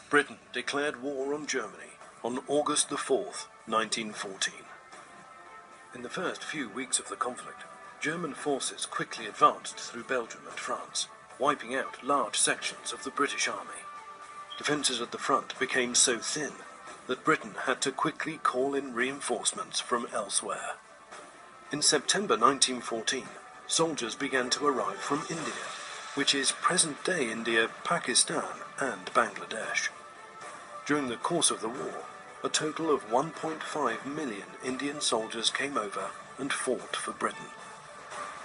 Britain declared war on Germany on August the 4th, 1914. In the first few weeks of the conflict, German forces quickly advanced through Belgium and France, wiping out large sections of the British army. Defences at the front became so thin that Britain had to quickly call in reinforcements from elsewhere. In September 1914, soldiers began to arrive from India, which is present-day India, Pakistan and Bangladesh. During the course of the war, a total of 1.5 million Indian soldiers came over and fought for Britain.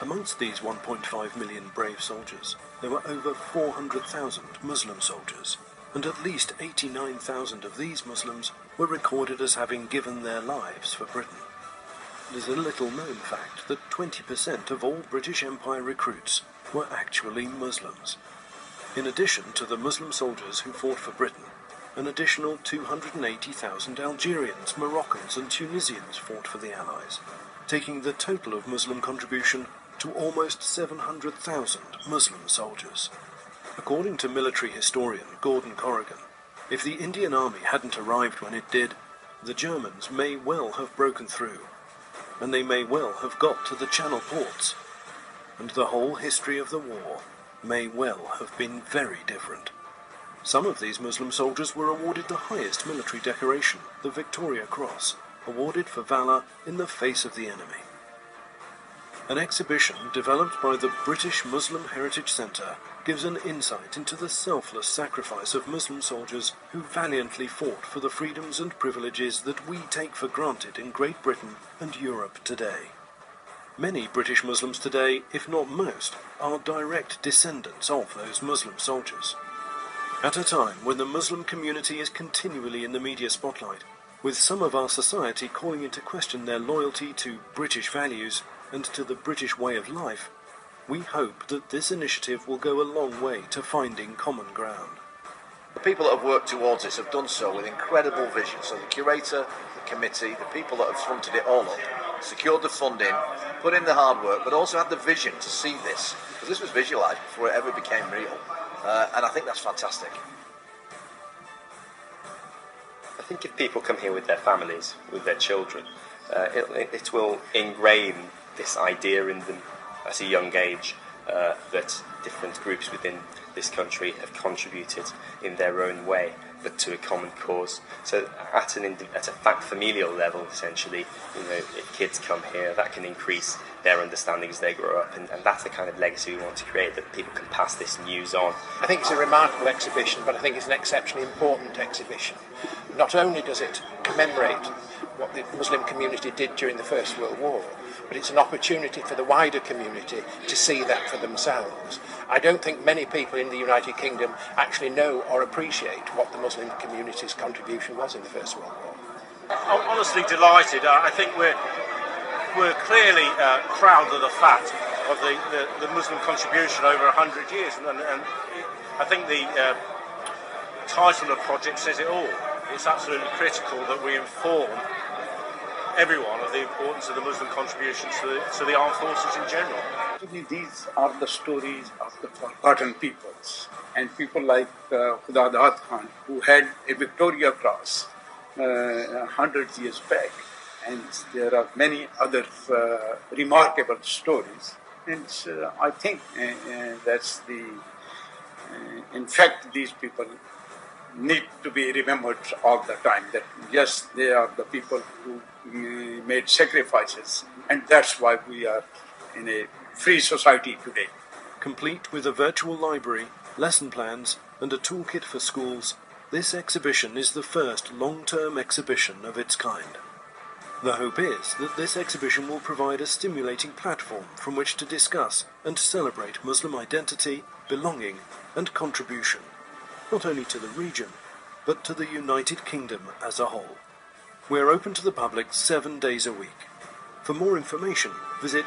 Amongst these 1.5 million brave soldiers, there were over 400,000 Muslim soldiers, and at least 89,000 of these Muslims were recorded as having given their lives for Britain. It is a little-known fact that 20% of all British Empire recruits were actually Muslims. In addition to the Muslim soldiers who fought for Britain, an additional 280,000 Algerians, Moroccans and Tunisians fought for the Allies, taking the total of Muslim contribution to almost 700,000 Muslim soldiers. According to military historian Gordon Corrigan, if the Indian army hadn't arrived when it did, the Germans may well have broken through, and they may well have got to the Channel ports, and the whole history of the war may well have been very different. Some of these Muslim soldiers were awarded the highest military decoration, the Victoria Cross, awarded for valour in the face of the enemy. An exhibition developed by the British Muslim Heritage Centre gives an insight into the selfless sacrifice of Muslim soldiers who valiantly fought for the freedoms and privileges that we take for granted in Great Britain and Europe today. Many British Muslims today, if not most, are direct descendants of those Muslim soldiers. At a time when the Muslim community is continually in the media spotlight, with some of our society calling into question their loyalty to British values and to the British way of life, we hope that this initiative will go a long way to finding common ground. The people that have worked towards this have done so with incredible vision. So the curator, the committee, the people that have fronted it all up, secured the funding, put in the hard work, but also had the vision to see this, because this was visualised before it ever became real. And I think that's fantastic. I think if people come here with their families, with their children, it will ingrain this idea in them at a young age that different groups within this country have contributed in their own way, but to a common cause. So at a familial level, essentially, if kids come here, that can increase their understanding as they grow up, and that's the kind of legacy we want to create, that people can pass this news on. I think it's a remarkable exhibition, but I think it's an exceptionally important exhibition. Not only does it commemorate what the Muslim community did during the First World War, but it's an opportunity for the wider community to see that for themselves. I don't think many people in the United Kingdom actually know or appreciate what the Muslim community's contribution was in the First World War. I'm honestly delighted. I think we're clearly proud of the fact of the Muslim contribution over 100 years, and I think the title of the project says it all. It's absolutely critical that we inform everyone of the importance of the Muslim contributions to the armed forces in general. These are the stories of the forgotten peoples, and people like Khudadad Khan, who had a Victoria Cross 100 years back, and there are many other remarkable stories. And I think that's in fact, these people need to be remembered all the time, that yes, they are the people who made sacrifices, and that's why we are in a free society today. Complete with a virtual library, lesson plans and a toolkit for schools, this exhibition is the first long-term exhibition of its kind. The hope is that this exhibition will provide a stimulating platform from which to discuss and celebrate Muslim identity, belonging and contribution, not only to the region, but to the United Kingdom as a whole. We're open to the public 7 days a week. For more information, visit